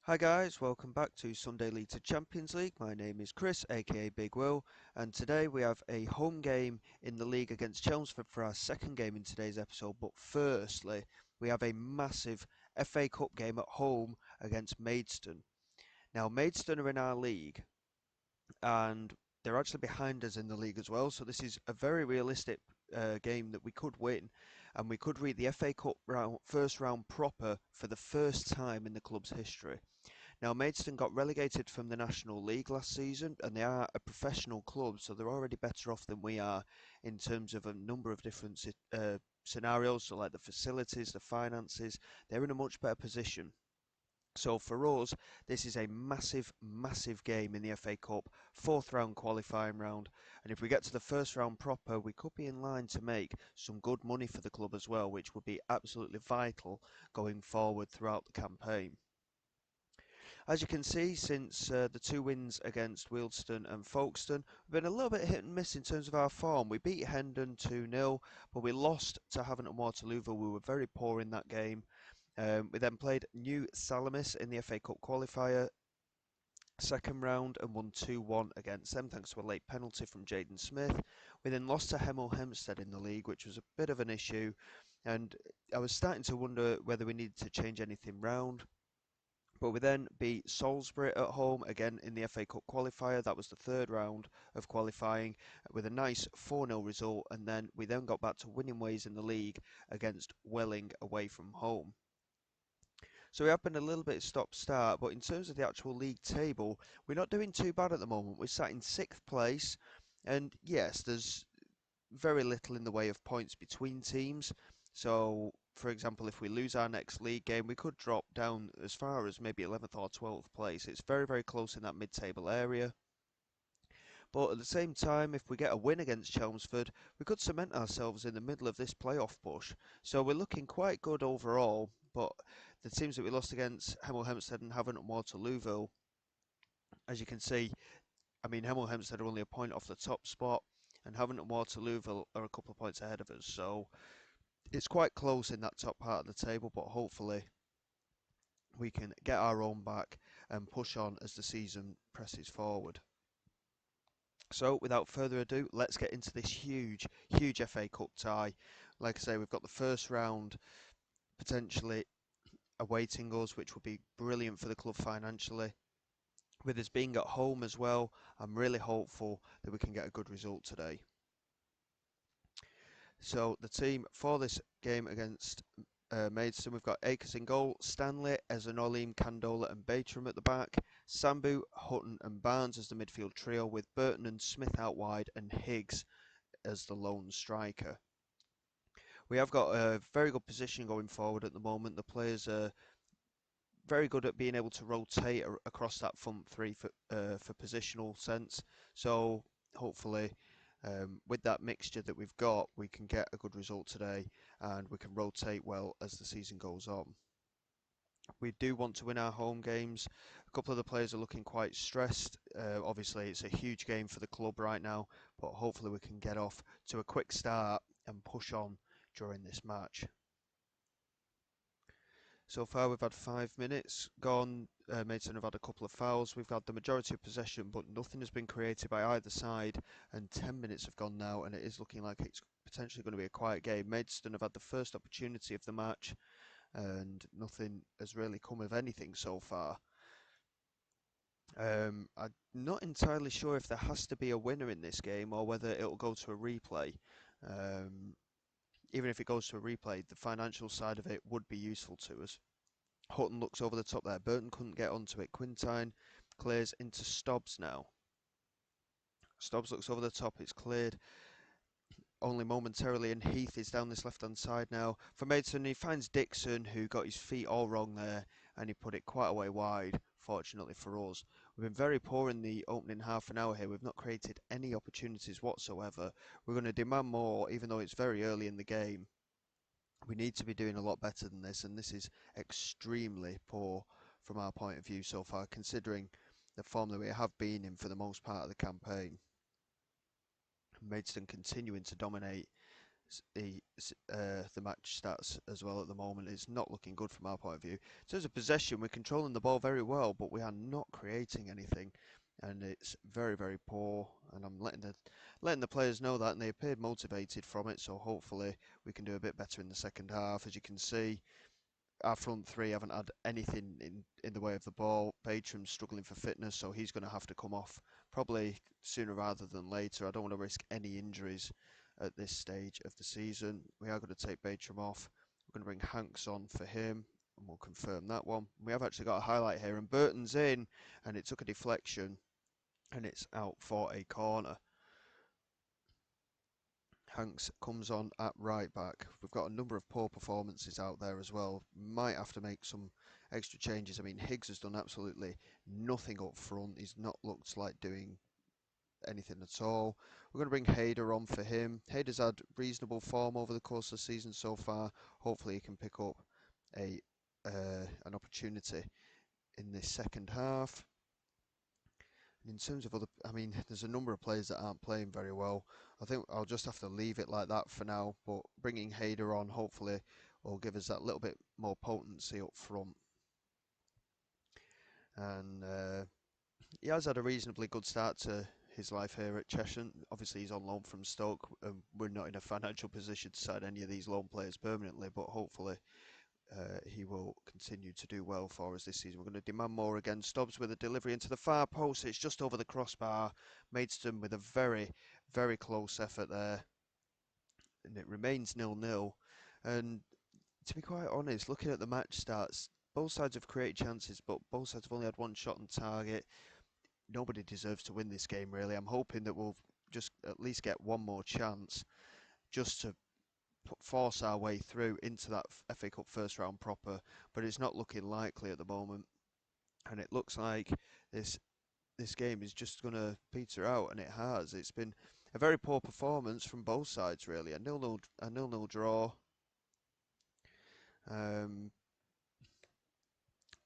Hi guys, welcome back to Sunday League to Champions League. My name is Chris, aka Big Will, and today we have a home game in the league against Chelmsford for our second game in today's episode. But firstly, we have a massive FA Cup game at home against Maidstone. Now, Maidstone are in our league, and they're actually behind us in the league as well. So this is a very realistic game that we could win, and we could reach the FA Cup first round proper for the first time in the club's history. Now, Maidstone got relegated from the National League last season, and they are a professional club, so they're already better off than we are in terms of a number of different scenarios. So, like the facilities, the finances, they're in a much better position. So for us, this is a massive, massive game in the FA Cup, fourth round qualifying round, and if we get to the first round proper, we could be in line to make some good money for the club as well, which would be absolutely vital going forward throughout the campaign. As you can see, since the two wins against Wealdstone and Folkestone, we've been a little bit hit and miss in terms of our form. We beat Hendon 2-0, but we lost to Havant and Waterlooville. We were very poor in that game. We then played New Salamis in the FA Cup qualifier second round and won 2-1 against them thanks to a late penalty from Jaden Smith. We then lost to Hemel Hempstead in the league, which was a bit of an issue, and I was starting to wonder whether we needed to change anything round. But we then beat Salisbury at home again in the FA Cup qualifier. That was the third round of qualifying with a nice 4-0 result, and then we then got back to winning ways in the league against Welling away from home. So we have been a little bit stop-start, but in terms of the actual league table, we're not doing too bad at the moment. We're sat in sixth place, and yes, there's very little in the way of points between teams. So, for example, if we lose our next league game, we could drop down as far as maybe 11th or 12th place. It's very, very close in that mid-table area. But at the same time, if we get a win against Chelmsford, we could cement ourselves in the middle of this playoff push. So we're looking quite good overall. But the teams that we lost against, Hemel Hempstead and Havant and Waterlooville, as you can see, I mean, Hemel Hempstead are only a point off the top spot, and Havant and Waterlooville are a couple of points ahead of us. So it's quite close in that top part of the table, but hopefully we can get our own back and push on as the season presses forward. So, without further ado, let's get into this huge, huge FA Cup tie. Like I say, we've got the first round potentially awaiting us, which would be brilliant for the club financially. With us being at home as well, I'm really hopeful that we can get a good result today. So, the team for this game against Maidstone, we've got Akers in goal, Stanley, Ezanolim, Candola and Batram at the back, Sambu, Hutton and Barnes as the midfield trio, with Burton and Smith out wide and Higgs as the lone striker. We have got a very good position going forward at the moment. The players are very good at being able to rotate across that front three for positional sense. So hopefully, with that mixture that we've got, we can get a good result today, and we can rotate well as the season goes on. We do want to win our home games. A couple of the players are looking quite stressed. Obviously, it's a huge game for the club right now, but hopefully we can get off to a quick start and push on during this match. So far, we've had 5 minutes gone. Maidstone have had a couple of fouls. We've had the majority of possession, but nothing has been created by either side. And 10 minutes have gone now, and it is looking like it's potentially going to be a quiet game. Maidstone have had the first opportunity of the match, and nothing has really come of anything so far. I'm not entirely sure if there has to be a winner in this game or whether it'll go to a replay. Um, Even if it goes to a replay, the financial side of it would be useful to us. Hutton looks over the top there. Burton couldn't get onto it. Quintine clears into Stobbs now. Stobbs looks over the top. It's cleared only momentarily, and Heath is down this left-hand side now. For Maidstone, he finds Dixon, who got his feet all wrong there, and he put it quite a way wide, fortunately for us. We've been very poor in the opening half an hour here. We've not created any opportunities whatsoever. We're going to demand more, even though it's very early in the game. We need to be doing a lot better than this, and this is extremely poor from our point of view so far, considering the form that we have been in for the most part of the campaign. Maidstone continuing to dominate the match stats as well at the moment. It's not looking good from our point of view. In terms of possession, we're controlling the ball very well, but we are not creating anything, and it's very poor. And I'm letting the players know that, and they appeared motivated from it. So hopefully we can do a bit better in the second half. As you can see, our front three haven't had anything in the way of the ball. Bateram's struggling for fitness, so he's going to have to come off probably sooner rather than later. I don't want to risk any injuries at this stage of the season. We are going to take Batram off. We're going to bring Hanks on for him, and we'll confirm that one. We have actually got a highlight here, and Burton's in, and it took a deflection, and it's out for a corner. Hanks comes on at right back. We've got a number of poor performances out there as well. Might have to make some extra changes. I mean, Higgs has done absolutely nothing up front. He's not looked like doing anything at all. We're going to bring Hayder on for him. Hayder's had reasonable form over the course of the season so far. Hopefully he can pick up an opportunity in this second half. In terms of other, I mean, there's a number of players that aren't playing very well. I think I'll just have to leave it like that for now, but bringing Hayder on hopefully will give us that little bit more potency up front. And he has had a reasonably good start to his life here at Cheshire. Obviously he's on loan from Stoke, and we're not in a financial position to sign any of these loan players permanently, but hopefully he will continue to do well for us this season. We're going to demand more again. Stubbs with a delivery into the far post. It's just over the crossbar. Maidstone with a very close effort there. And it remains 0-0. And to be quite honest, looking at the match stats, both sides have created chances, but both sides have only had one shot on target. Nobody deserves to win this game, really. I'm hoping that we'll just at least get one more chance just to force our way through into that FA Cup first round proper, but it's not looking likely at the moment, and it looks like this game is just going to peter out, and it has. It's been a very poor performance from both sides, really. A 0-0 draw. I'm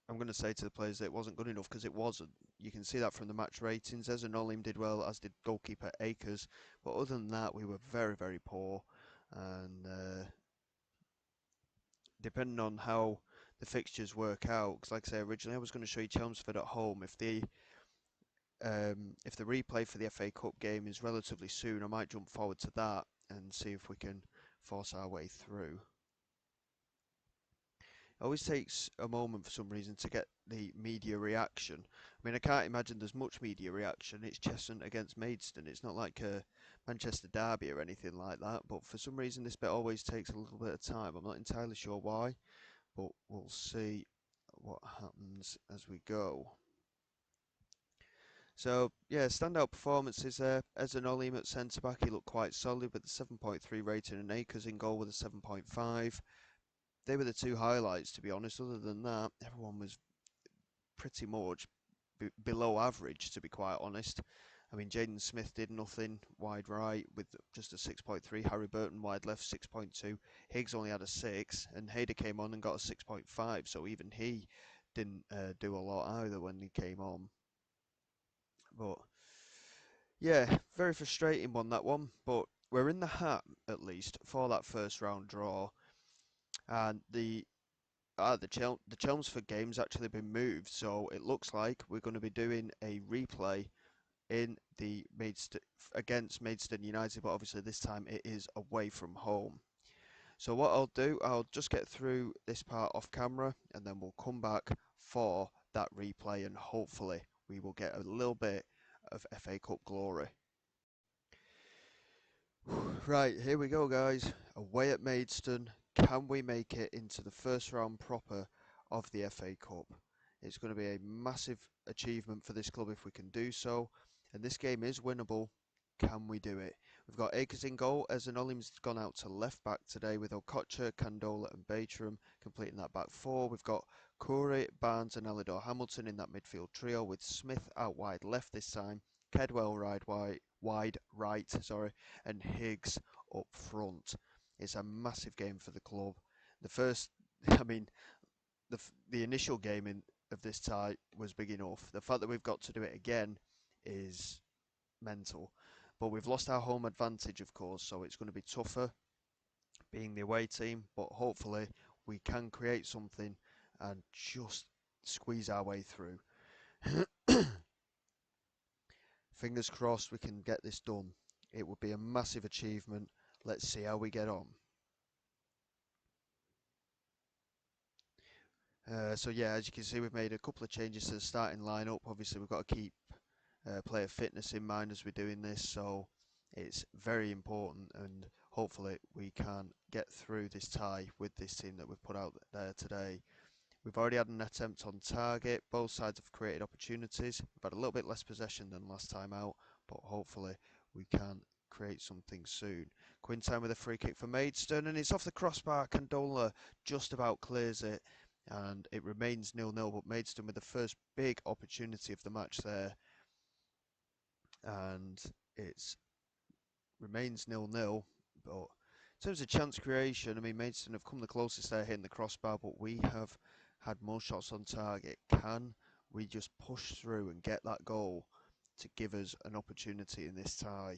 going to say to the players that it wasn't good enough, because it wasn't. You can see that from the match ratings. Ezra Nolim did well, as did goalkeeper Akers, but other than that, we were very poor, and depending on how the fixtures work out, because like I say, originally I was going to show you Chelmsford at home. If the replay for the FA Cup game is relatively soon, I might jump forward to that and see if we can force our way through. It always takes a moment for some reason to get the media reaction. I mean, I can't imagine there's much media reaction. It's Cheshunt against Maidstone. It's not like a Manchester derby or anything like that, but for some reason this bit always takes a little bit of time. I'm not entirely sure why, but we'll see what happens as we go. So yeah, standout performances there. Ezra Nolim at centre back, he looked quite solid with a 7.3 rating, and Akers in goal with a 7.5. They were the two highlights, to be honest. Other than that, everyone was pretty much below average, to be quite honest. I mean, Jaden Smith did nothing wide right with just a 6.3. Harry Burton wide left 6.2. Higgs only had a 6, and Hayder came on and got a 6.5. So even he didn't do a lot either when he came on. But yeah, very frustrating one, that one. But we're in the hat at least for that first round draw, and the Chelmsford game's actually been moved, so it looks like we're going to be doing a replay in the against Maidstone United, but obviously this time it is away from home. So what I'll do, I'll just get through this part off camera, and then we'll come back for that replay, and hopefully we will get a little bit of FA Cup glory. Right, here we go, guys. Away at Maidstone. Can we make it into the first round proper of the FA Cup? It's going to be a massive achievement for this club if we can do so. And this game is winnable. Can we do it? We've got Akers in goal. Ezra Nolim's gone out to left back today with Okocha, Candola and Batram completing that back four. We've got Corey, Barnes and Elidor Hamilton in that midfield trio, with Smith out wide left this time, Kedwell wide right, and Higgs up front. It's a massive game for the club. The first, I mean, the initial game of this tie was big enough. The fact that we've got to do it again is mental. But we've lost our home advantage, of course, so it's going to be tougher. being the away team, but hopefully we can create something and just squeeze our way through. Fingers crossed we can get this done. It would be a massive achievement. Let's see how we get on. So yeah, as you can see, we've made a couple of changes to the starting lineup. Obviously, we've got to keep player fitness in mind as we're doing this, so it's very important, and hopefully we can get through this tie with this team that we've put out there today. We've already had an attempt on target. Both sides have created opportunities. We've had a little bit less possession than last time out, but hopefully we can create something soon. Quintine with a free kick for Maidstone, and it's off the crossbar. Condola just about clears it, and it remains 0-0, but Maidstone with the first big opportunity of the match there, and it remains 0-0. But in terms of chance creation, I mean, Maidstone have come the closest there hitting the crossbar, but we have had more shots on target. Can we just push through and get that goal to give us an opportunity in this tie?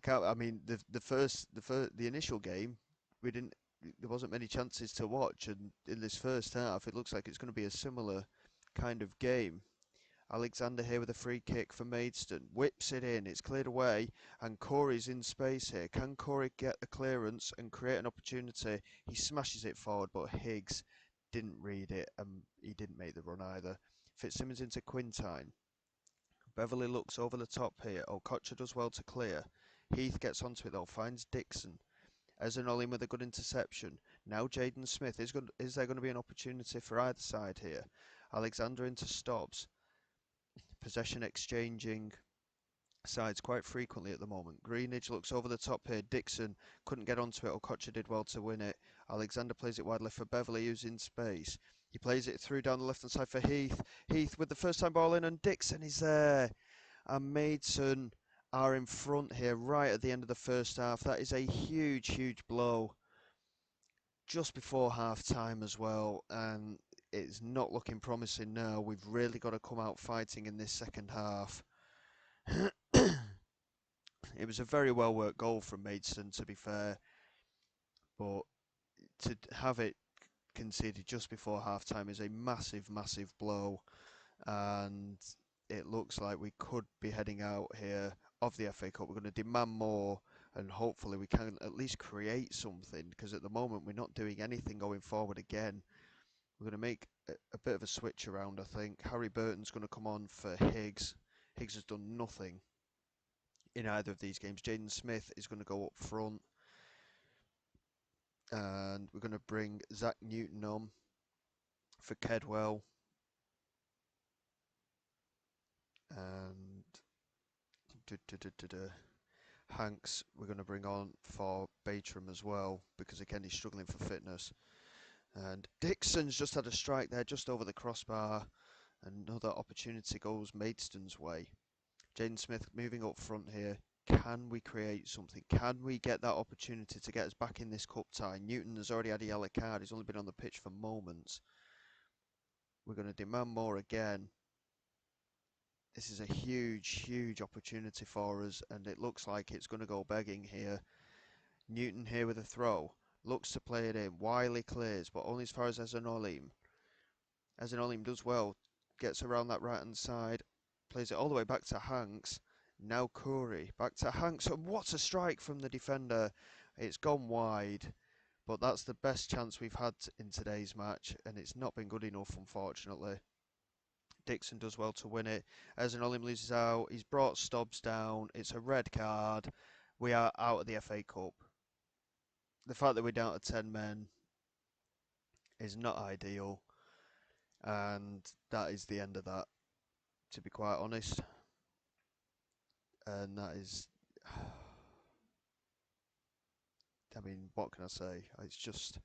I mean, the initial game, we didn't. There wasn't many chances to watch, and in this first half, it looks like it's going to be a similar kind of game. Alexander here with a free kick for Maidstone. Whips it in. It's cleared away. And Corey's in space here. Can Corey get the clearance and create an opportunity? He smashes it forward, but Higgs didn't read it and he didn't make the run either. Fitzsimmons into Quintine. Beverley looks over the top here. Okocha does well to clear. Heath gets onto it though. Finds Dixon. Ezenolin with a good interception. Now Jaden Smith. Is there going to be an opportunity for either side here? Alexander into Stobbs. Possession exchanging sides quite frequently at the moment. Greenidge looks over the top here. Dixon couldn't get onto it. Okocha did well to win it. Alexander plays it widely for Beverley, who's in space. He plays it through down the left hand side for Heath. Heath with the first time ball in, and Dixon is there. And Maidstone are in front here right at the end of the first half. That is a huge, huge blow just before half time as well. And it's not looking promising now. We've really got to come out fighting in this second half. It was a very well worked goal from Maidstone, to be fair, but to have it conceded just before half time is a massive, massive blow, and it looks like we could be heading out here of the FA Cup. We're going to demand more, and hopefully we can at least create something, because at the moment we're not doing anything going forward again. We're going to make a bit of a switch around, I think. Harry Burton's going to come on for Higgs. Higgs has done nothing in either of these games. Jaden Smith is going to go up front, and we're going to bring Zach Newton on for Kedwell, and Hanks we're going to bring on for Batram as well, because again he's struggling for fitness. And Dixon's just had a strike there just over the crossbar. Another opportunity goes Maidstone's way. Jaden Smith moving up front here. Can we create something? Can we get that opportunity to get us back in this cup tie? Newton has already had a yellow card. He's only been on the pitch for moments. We're going to demand more again. This is a huge, huge opportunity for us, and it looks like it's going to go begging here. Newton here with a throw. Looks to play it in. Wiley clears, but only as far as Ezenolin. Ezenolin does well. Gets around that right-hand side. Plays it all the way back to Hanks. Now Curry. Back to Hanks. And what a strike from the defender. It's gone wide. But that's the best chance we've had in today's match. And it's not been good enough, unfortunately. Dixon does well to win it. Ezenolin loses out. He's brought Stobbs down. It's a red card. We are out of the FA Cup. The fact that we're down to 10 men is not ideal. And that is the end of that, to be quite honest. And that is, I mean, what can I say? It's just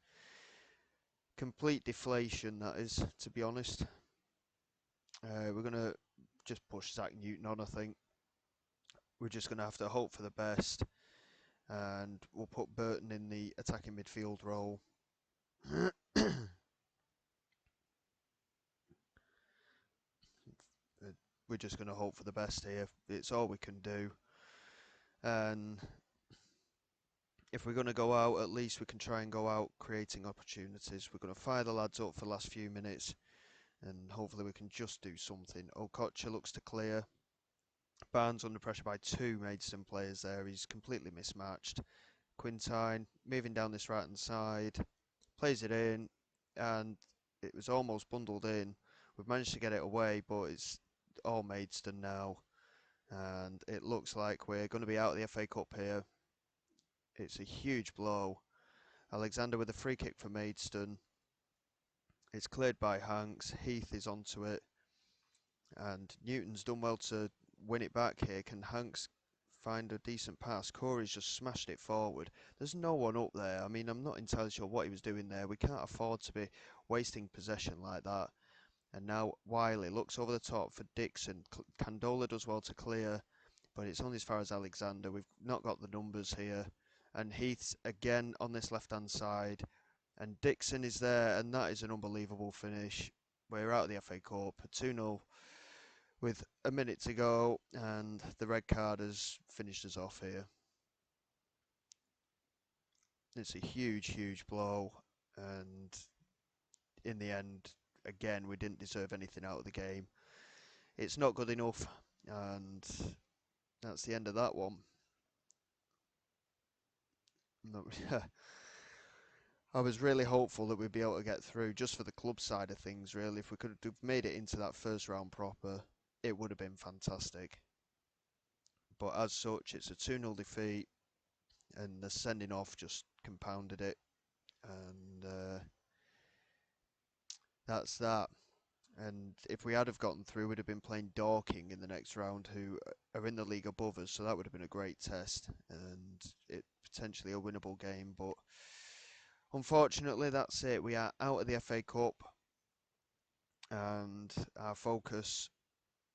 complete deflation, that is, to be honest. We're going to just push Zach Newton on, I think. We're just going to have to hope for the best. And we'll put Burton in the attacking midfield role. We're just going to hope for the best here. It's all we can do. And if we're going to go out, at least we can try and go out creating opportunities. We're going to fire the lads up for the last few minutes, and hopefully we can just do something. Okocha looks to clear. Barnes under pressure by two Maidstone players there. He's completely mismatched. Quintine moving down this right hand side, plays it in, and it was almost bundled in. We've managed to get it away, but it's all Maidstone now, and it looks like we're going to be out of the FA Cup here. It's a huge blow. Alexander with a free kick for Maidstone. It's cleared by Hanks. Heath is onto it, and Newton's done well to win it back here. Can Hanks find a decent pass? Corey's just smashed it forward. There's no one up there. I mean, I'm not entirely sure what he was doing there. We can't afford to be wasting possession like that. And now Wiley looks over the top for Dixon. Candola does well to clear, but it's only as far as Alexander. We've not got the numbers here. And Heath's again on this left-hand side. And Dixon is there, and that is an unbelievable finish. We're out of the FA Cup, 2-0 with a minute to go, and the red card has finished us off here. It's a huge, huge blow, and in the end, again, we didn't deserve anything out of the game. It's not good enough, and that's the end of that one. I was really hopeful that we'd be able to get through, just for the club side of things, really. If we could have made it into that first round proper, it would have been fantastic. But as such, it's a 2-0 defeat, and the sending off just compounded it. And that's that. And if we had have gotten through, we'd have been playing Dorking in the next round, who are in the league above us, so that would have been a great test, and it potentially a winnable game. But unfortunately, that's it. We are out of the FA Cup, and our focus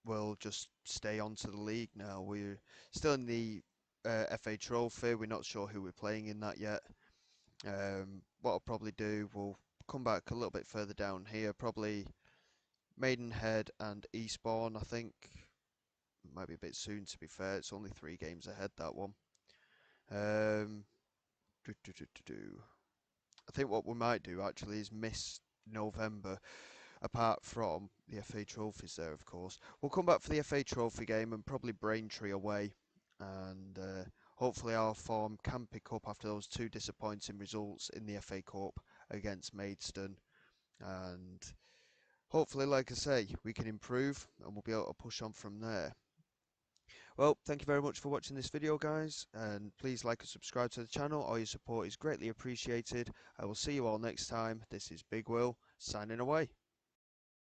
will just stay on to the league now. We're still in the FA Trophy. We're not sure who we're playing in that yet. What I'll probably do, we'll come back a little bit further down here, probably Maidenhead and Eastbourne, I think. Might be a bit soon, to be fair. It's only 3 games ahead, that one. I think what we might do, actually, is miss November, apart from the FA Trophies there, of course. We'll come back for the FA Trophy game and probably Braintree away. And hopefully our form can pick up after those 2 disappointing results in the FA Cup against Maidstone. And hopefully, like I say, we can improve and we'll be able to push on from there. Well, thank you very much for watching this video, guys, and please like and subscribe to the channel. All your support is greatly appreciated. I will see you all next time. This is Big Will, signing away.